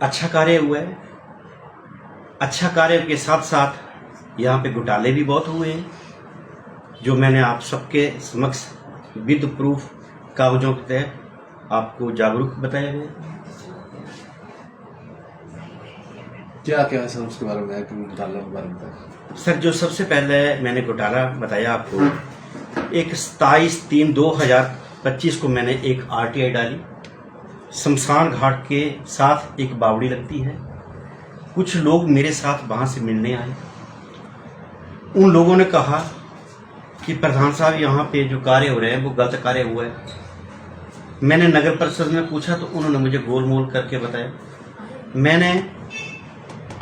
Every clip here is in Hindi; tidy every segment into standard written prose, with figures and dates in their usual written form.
अच्छा कार्य हुआ है। अच्छा कार्य के साथ साथ यहाँ पे घोटाले भी बहुत हुए हैं, जो मैंने आप सबके समक्ष विद प्रूफ कागजों के तहत आपको जागरूक बताया गया। क्या क्या है सर उसके बारे में, घोटाला के बारे में? सर, जो सबसे पहले मैंने घोटाला बताया आपको, एक 27/3/2025 को मैंने एक आरटीआई डाली। शमशान घाट के साथ एक बावड़ी लगती है। कुछ लोग मेरे साथ वहाँ से मिलने आए। उन लोगों ने कहा कि प्रधान साहब, यहाँ पे जो कार्य हो रहे हैं वो गलत कार्य हुआ है। मैंने नगर परिषद में पूछा तो उन्होंने मुझे गोल मोल करके बताया। मैंने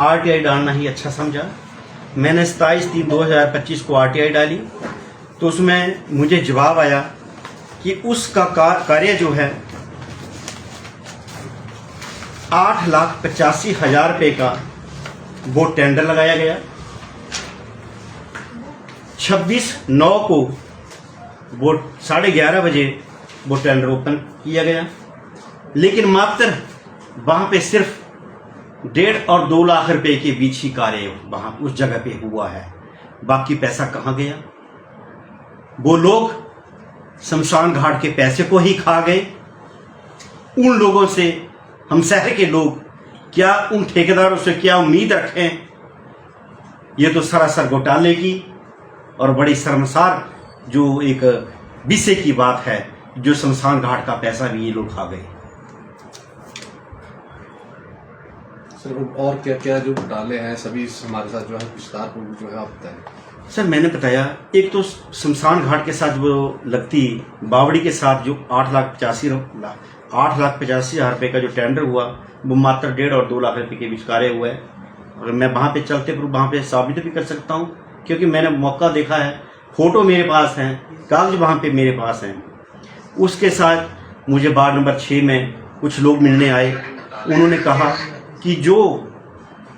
आरटीआई डालना ही अच्छा समझा। मैंने 27/3/2025 को आरटीआई डाली तो उसमें मुझे जवाब आया कि उसका कार्य जो है 8,85,000 रुपये का वो टेंडर लगाया गया। 26/9 को वो 11:30 बजे वो टेंडर ओपन किया गया, लेकिन मात्र वहां पे सिर्फ 1.5 और 2 लाख रुपए के बीच ही कार्य वहां उस जगह पे हुआ है। बाकी पैसा कहाँ गया? वो लोग शमशान घाट के पैसे को ही खा गए। उन लोगों से हम शहर के लोग क्या, उन ठेकेदारों से क्या उम्मीद रखें? ये तो सरासर घोटाले की और बड़ी शर्मसार जो एक विषय की बात है, जो शमशान घाट का पैसा भी ये लोग खा गए। सर, और क्या क्या जो घोटाले हैं सभी हमारे साथ जो है विस्तार पूर्वक जो है आप बताएं। सर, मैंने बताया, एक तो शमशान घाट के साथ वो लगती बावड़ी के साथ जो 8,85,000 रुपये का जो टेंडर हुआ, वो मात्र 1.5 और 2 लाख रुपए के बीच कार्य हुआ है। और मैं वहाँ पे चलते प्रूफ वहाँ पे साबित भी कर सकता हूँ, क्योंकि मैंने मौका देखा है, फोटो मेरे पास हैं, कागज वहाँ पे मेरे पास हैं। उसके साथ मुझे वार्ड नंबर 6 में कुछ लोग मिलने आए। उन्होंने कहा कि जो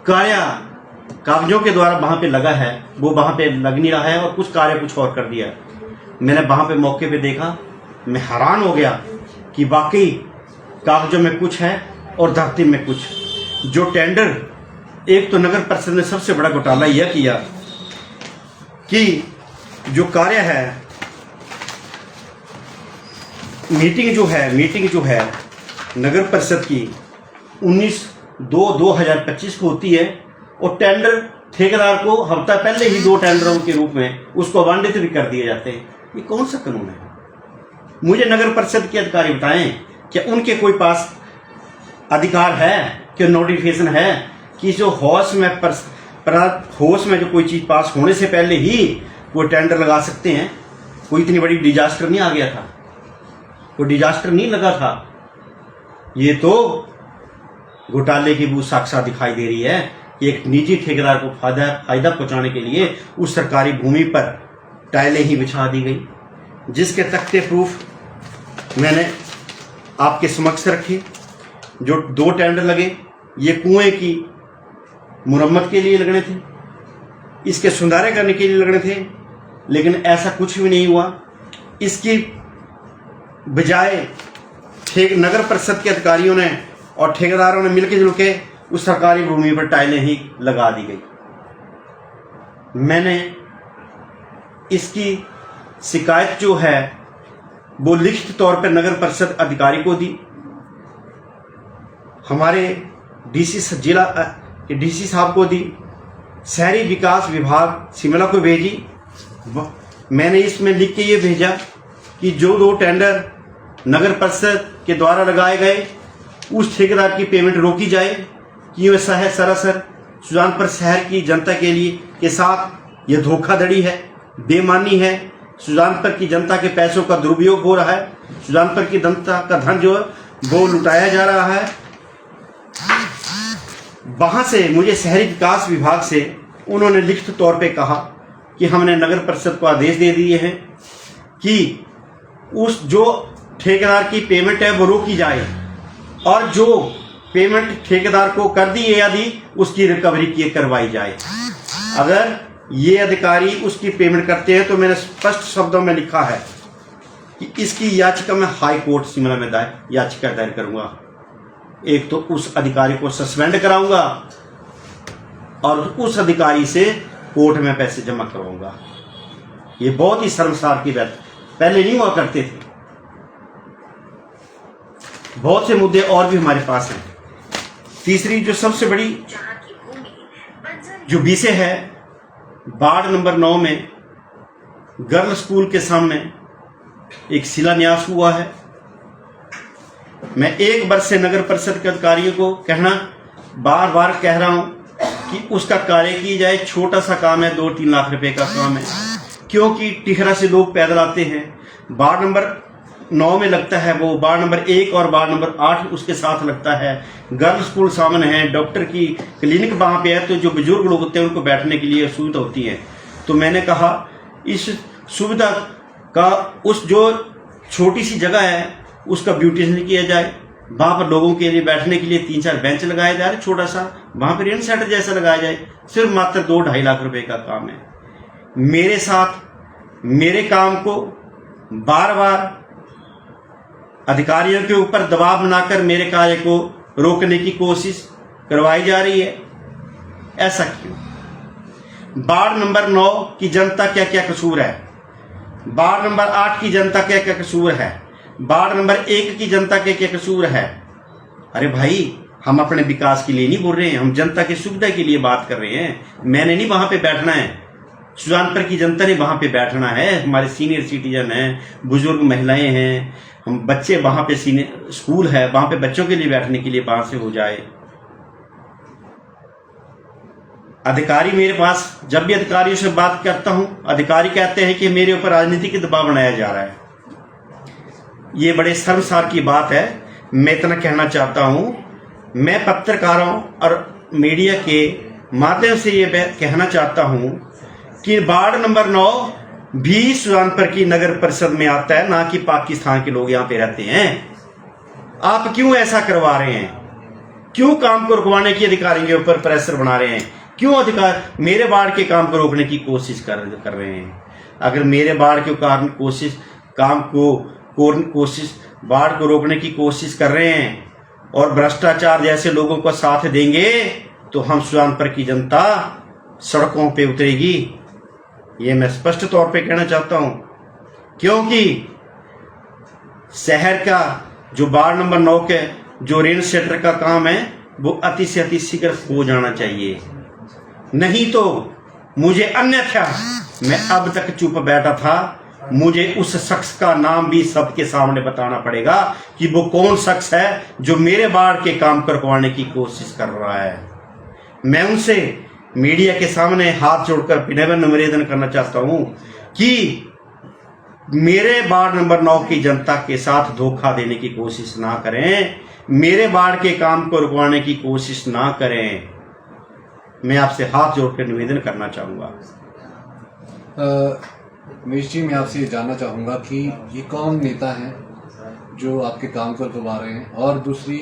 कार्य कागजों के द्वारा वहाँ पे लगा है वो वहाँ पे लग नहीं रहा है और कुछ कार्य कुछ और कर दिया। मैंने वहाँ पे मौके पे देखा, मैं हैरान हो गया कि वाकई कागजों में कुछ है और धरती में कुछ। जो टेंडर, एक तो नगर परिषद ने सबसे बड़ा घोटाला यह किया कि जो कार्य है, मीटिंग जो है नगर परिषद की 19/2/2025 को होती है और टेंडर ठेकेदार को हफ्ता पहले ही 2 टेंडरों के रूप में उसको आवंटित भी कर दिए जाते हैं। ये कौन सा कानून है? मुझे नगर परिषद के अधिकारी बताएं, क्या उनके कोई पास अधिकार है, क्या नोटिफिकेशन है कि जो होश में जो कोई चीज पास होने से पहले ही वो टेंडर लगा सकते हैं? कोई इतनी बड़ी डिजास्टर नहीं आ गया था, कोई डिजास्टर नहीं लगा था। ये तो घोटाले की वो साक्षात दिखाई दे रही है कि एक निजी ठेकेदार को फायदा पहुंचाने के लिए उस सरकारी भूमि पर टाइलें ही बिछा दी गई, जिसके तख्ते प्रूफ मैंने आपके समक्ष रखे। जो 2 टेंडर लगे, ये कुएं की मुरम्मत के लिए लगने थे, इसके सुधारे करने के लिए लगने थे, लेकिन ऐसा कुछ भी नहीं हुआ। इसकी बजाय नगर परिषद के अधिकारियों ने और ठेकेदारों ने मिलकर जुलके उस सरकारी भूमि पर टाइलें ही लगा दी गई। मैंने इसकी शिकायत जो है वो लिखित तौर पर नगर परिषद अधिकारी को दी, हमारे डीसी साहब को दी, शहरी विकास विभाग शिमला को भेजी। मैंने इसमें लिख के ये भेजा कि जो 2 टेंडर नगर परिषद के द्वारा लगाए गए उस ठेकेदार की पेमेंट रोकी जाए, कि वह सरासर सुजानपुर शहर की जनता के साथ यह धोखाधड़ी है, बेईमानी है। सुजानपुर की जनता के पैसों का दुरुपयोग हो रहा है, सुजानपुर की जनता का धन जो है वो लुटाया जा रहा है। वहां से मुझे शहरी विकास विभाग से उन्होंने लिखित तौर पे कहा कि हमने नगर परिषद को आदेश दे दिए हैं कि उस जो ठेकेदार की पेमेंट है वो रोकी जाए और जो पेमेंट ठेकेदार को कर दी है यदि उसकी रिकवरी करवाई जाए। अगर ये अधिकारी उसकी पेमेंट करते हैं तो मैंने स्पष्ट शब्दों में लिखा है कि इसकी याचिका मैं हाई कोर्ट शिमला में याचिका दायर करूंगा। एक तो उस अधिकारी को सस्पेंड कराऊंगा और उस अधिकारी से कोर्ट में पैसे जमा करवाऊंगा। ये बहुत ही शर्मसार की बात, पहले नहीं हुआ करते थे। बहुत से मुद्दे और भी हमारे पास हैं। तीसरी जो सबसे बड़ी जो विषय है, वार्ड नंबर 9 में गर्ल स्कूल के सामने एक शिलान्यास हुआ है। मैं 1 वर्ष से नगर परिषद के अधिकारियों को बार बार कह रहा हूं कि उसका कार्य की जाए। छोटा सा काम है, 2-3 लाख रुपए का काम है, क्योंकि टिहरा से लोग पैदल आते हैं। वार्ड नंबर 9 में लगता है वो, वार्ड नंबर 1 और वार्ड नंबर 8 उसके साथ लगता है। गर्ल स्कूल सामने है, डॉक्टर की क्लिनिक वहां पे है, तो जो बुजुर्ग लोग होते हैं उनको बैठने के लिए सुविधा होती है। तो मैंने कहा इस सुविधा का उस जो छोटी सी जगह है उसका ब्यूटिशियन किया जाए। वहां पर लोगों के लिए बैठने के लिए 3-4 बेंच लगाया जाए, छोटा सा वहां पर रेन सेंटर जैसा लगाया जाए। सिर्फ मात्र 2-2.5 लाख रुपए का काम है। मेरे साथ मेरे काम को बार बार अधिकारियों के ऊपर दबाव बनाकर मेरे कार्य को रोकने की कोशिश करवाई जा रही है। ऐसा क्यों? वार्ड नंबर 9 की जनता क्या क्या कसूर है, वार्ड नंबर 8 की जनता क्या क्या कसूर है, वार्ड नंबर 1 की जनता के क्या कसूर है। अरे भाई, हम अपने विकास के लिए नहीं बोल रहे हैं, हम जनता की सुविधा के लिए बात कर रहे हैं। मैंने नहीं वहां पे बैठना है, सुजानपुर की जनता ने वहां पे बैठना है। हमारे सीनियर सिटीजन हैं, बुजुर्ग महिलाएं हैं, हम बच्चे, वहां पे सीनियर स्कूल है, वहां पे बच्चों के लिए बैठने के लिए वहां से हो जाए। अधिकारी मेरे पास, जब भी अधिकारियों से बात करता हूं, अधिकारी कहते हैं कि मेरे ऊपर राजनीतिक दबाव बनाया जा रहा है। ये बड़े शर्मसार की बात है। मैं इतना कहना चाहता हूं, मैं पत्रकारों और मीडिया के माध्यम से ये कहना चाहता हूं कि वार्ड नंबर 9 भी सुजानपुर की नगर परिषद में आता है, ना कि पाकिस्तान के लोग यहां पे रहते हैं। आप क्यों ऐसा करवा रहे हैं? क्यों काम को रुकवाने की अधिकारियों के ऊपर प्रेशर बना रहे हैं? क्यों अधिकार मेरे वार्ड के काम को रोकने की कोशिश कर रहे हैं? अगर मेरे वार्ड के कारण वार्ड को रोकने की कोशिश कर रहे हैं और भ्रष्टाचार जैसे लोगों को साथ देंगे तो हम सुजानपुर की जनता सड़कों पे उतरेगी। ये मैं स्पष्ट तौर पे कहना चाहता हूं, क्योंकि शहर का जो वार्ड नंबर 9 के जो रेन सेंटर का काम है वो अति से अति शीघ्र हो जाना चाहिए। नहीं तो मुझे अन्यथा, मैं अब तक चुप बैठा था, मुझे उस शख्स का नाम भी सबके सामने बताना पड़ेगा कि वो कौन शख्स है जो मेरे वार्ड के काम करवाने की कोशिश कर रहा है। मैं उनसे मीडिया के सामने हाथ जोड़कर विनम्र निवेदन करना चाहता हूं कि मेरे वार्ड नंबर 9 की जनता के साथ धोखा देने की कोशिश ना करें, मेरे वार्ड के काम को रुकवाने की कोशिश ना करें। मैं आपसे हाथ जोड़कर निवेदन करना चाहूंगा। महेश जी, मैं आपसे ये जानना चाहूंगा कि ये कौन नेता हैं जो आपके काम को रुकवा रहे हैं, और दूसरी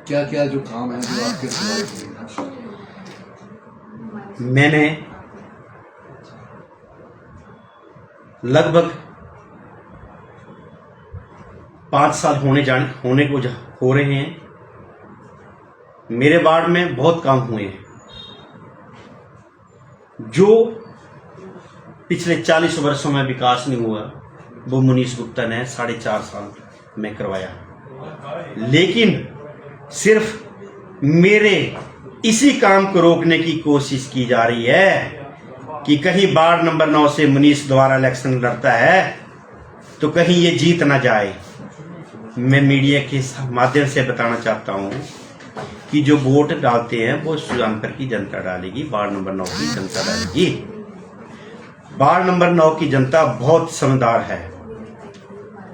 क्या क्या जो काम है जो आपके सुधार हैं? मैंने लगभग 5 साल होने को हो रहे हैं। मेरे वार्ड में बहुत काम हुए हैं। जो पिछले 40 वर्षों में विकास नहीं हुआ वो मनीष गुप्ता ने 4.5 साल में करवाया। लेकिन सिर्फ मेरे इसी काम को रोकने की कोशिश की जा रही है कि कहीं वार्ड नंबर 9 से मनीष द्वारा इलेक्शन लड़ता है तो कहीं ये जीत ना जाए। मैं मीडिया के माध्यम से बताना चाहता हूं कि जो वोट डालते हैं वो सुजानपुर की जनता डालेगी, वार्ड नंबर 9 की जनता डालेगी। वार्ड नंबर 9 की जनता बहुत समझदार है,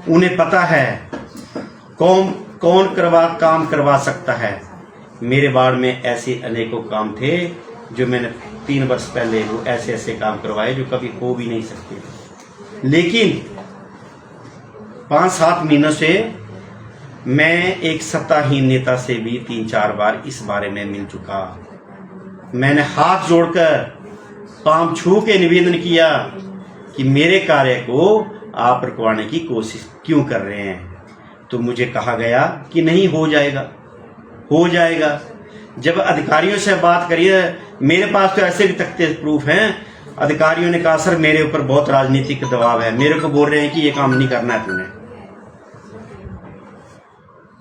उन्हें पता है कौन काम करवा सकता है। मेरे वार्ड में ऐसे अनेकों काम थे जो मैंने 3 वर्ष पहले वो ऐसे काम करवाए जो कभी हो भी नहीं सकते। लेकिन 5-7 महीनों से मैं एक सत्ताहीन नेता से भी 3-4 बार इस बारे में मिल चुका। मैंने हाथ जोड़कर पांव छू के निवेदन किया कि मेरे कार्य को आप रुकवाने की कोशिश क्यों कर रहे हैं। तो मुझे कहा गया कि नहीं हो जाएगा। हो जाएगा। जब अधिकारियों से बात करिए, मेरे पास तो ऐसे भी तख्ते प्रूफ हैं, अधिकारियों ने कहा सर मेरे ऊपर बहुत राजनीतिक दबाव है, मेरे को बोल रहे हैं कि ये काम नहीं करना है तूने।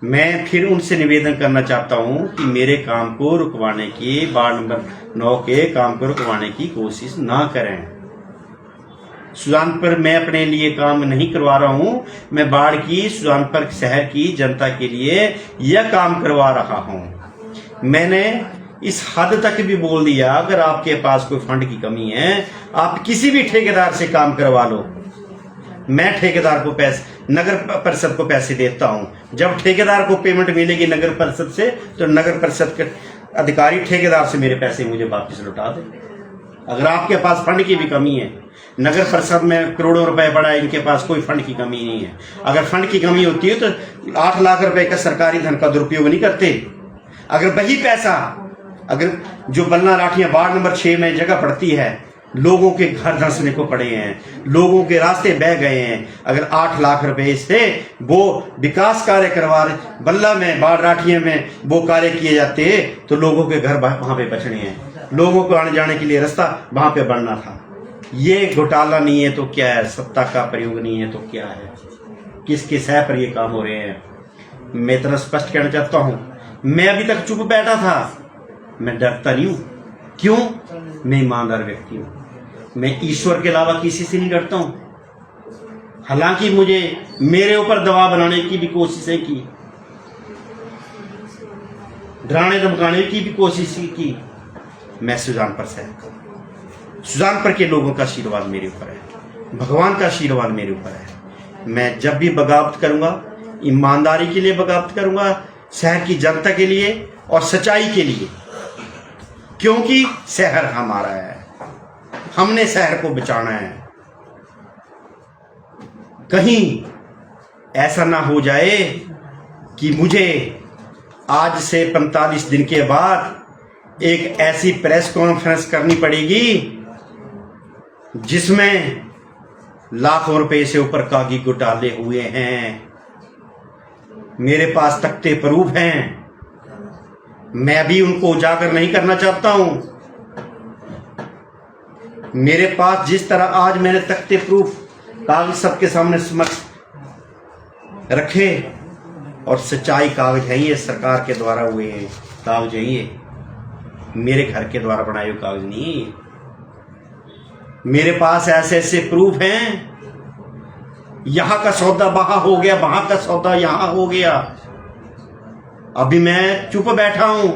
मैं फिर उनसे निवेदन करना चाहता हूं कि मेरे काम को रुकवाने की, वार्ड नंबर 9 के काम को रुकवाने की कोशिश ना करें। सुजानपुर मैं अपने लिए काम नहीं करवा रहा हूं, मैं बाढ़ की, सुजानपुर शहर की जनता के लिए यह काम करवा रहा हूं। मैंने इस हद तक भी बोल दिया, अगर आपके पास कोई फंड की कमी है, आप किसी भी ठेकेदार से काम करवा लो। मैं ठेकेदार को पैसे, नगर परिषद को पैसे देता हूं। जब ठेकेदार को पेमेंट मिलेगी नगर परिषद से, तो नगर परिषद के अधिकारी ठेकेदार से मेरे पैसे मुझे वापस लौटा दें। अगर आपके पास फंड की भी कमी है, नगर परिषद में करोड़ों रुपए पड़ा है, इनके पास कोई फंड की कमी नहीं है। अगर फंड की कमी होती है तो 8 लाख रुपए का सरकारी धन का दुरुपयोग नहीं करते। अगर वही पैसा, अगर जो बल्ला लाठियां वार्ड नंबर 6 में जगह पड़ती है, लोगों के घर धंसने को पड़े हैं, लोगों के रास्ते बह गए हैं, अगर 8 लाख रुपए से वो विकास कार्य करवा रहे, बल्ला में, बाढ़ राठिया में वो कार्य किए जाते तो लोगों के घर वहां पे बचने हैं, लोगों को आने जाने के लिए रास्ता वहां पे बनना था। ये घोटाला नहीं है तो क्या है, सत्ता का प्रयोग नहीं है तो क्या है, किसके सह पर ये काम हो रहे हैं। मैं इतना स्पष्ट कहना चाहता हूं, मैं अभी तक चुप बैठा था, मैं डरता नहीं हूं। क्यों? मैं ईमानदार व्यक्ति हूं, मैं ईश्वर के अलावा किसी से नहीं डरता हूं। हालांकि मुझे मेरे ऊपर दबाव बनाने की भी कोशिशें की, डराने धमकाने की भी कोशिश की। मैं सुजानपुर से, सुजानपुर के लोगों का आशीर्वाद मेरे ऊपर है, भगवान का आशीर्वाद मेरे ऊपर है। मैं जब भी बगावत करूंगा, ईमानदारी के लिए बगावत करूंगा, शहर की जनता के लिए और सच्चाई के लिए, क्योंकि शहर हमारा है, हमने शहर को बचाना है। कहीं ऐसा ना हो जाए कि मुझे आज से 45 दिन के बाद एक ऐसी प्रेस कॉन्फ्रेंस करनी पड़ेगी जिसमें लाखों रुपए से ऊपर कागजी घोटाले हुए हैं। मेरे पास तख्ते प्रूफ हैं, मैं भी उनको उजागर नहीं करना चाहता हूं। मेरे पास जिस तरह आज मैंने तख्ते प्रूफ कागज सबके सामने समक्ष रखे, और सच्चाई कागज है ये, सरकार के द्वारा हुए हैं कागज है ये, मेरे घर के द्वारा बनाए हुए कागज नहीं है। मेरे पास ऐसे ऐसे प्रूफ हैं, यहां का सौदा वहां हो गया, वहां का सौदा यहां हो गया। अभी मैं चुप बैठा हूं,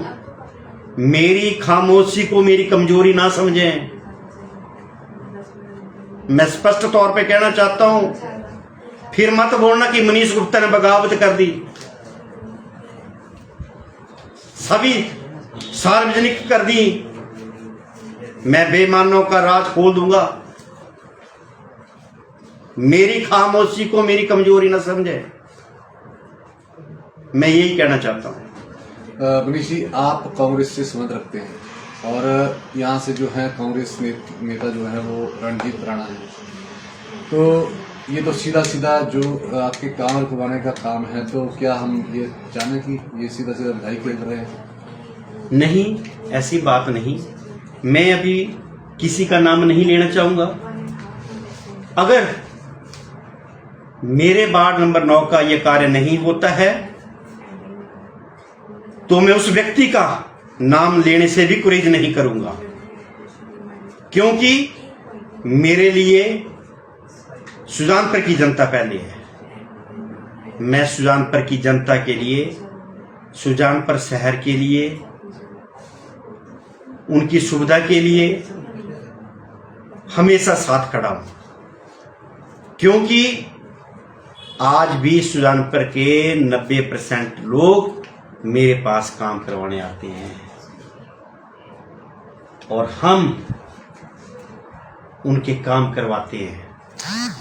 मेरी खामोशी को मेरी कमजोरी ना समझें। मैं स्पष्ट तौर पे कहना चाहता हूं, फिर मत बोलना कि मनीष गुप्ता ने बगावत कर दी। सभी सार्वजनिक कर दी, मैं बेईमानों का राज खोल दूंगा। मेरी खामोशी को मेरी कमजोरी ना समझे, मैं यही कहना चाहता हूं। मनीष जी, आप कांग्रेस से संबंध रखते हैं और यहाँ से जो है कांग्रेस नेता जो है वो रणजीत राणा है, तो ये तो सीधा सीधा जो आपके काम रुकवाने का काम है, तो क्या हम ये जाने कि ये सीधा सीधा विधायी खेल रहे हैं? नहीं, ऐसी बात नहीं। मैं अभी किसी का नाम नहीं लेना चाहूंगा। अगर मेरे वार्ड नंबर 9 का यह कार्य नहीं होता है तो मैं उस व्यक्ति का नाम लेने से भी गुरेज नहीं करूंगा, क्योंकि मेरे लिए सुजानपुर की जनता पहले है। मैं सुजानपुर की जनता के लिए, सुजानपुर शहर के लिए, उनकी सुविधा के लिए हमेशा साथ खड़ा हूं, क्योंकि आज भी सुजानपुर के 90% लोग मेरे पास काम करवाने आते हैं और हम उनके काम करवाते हैं।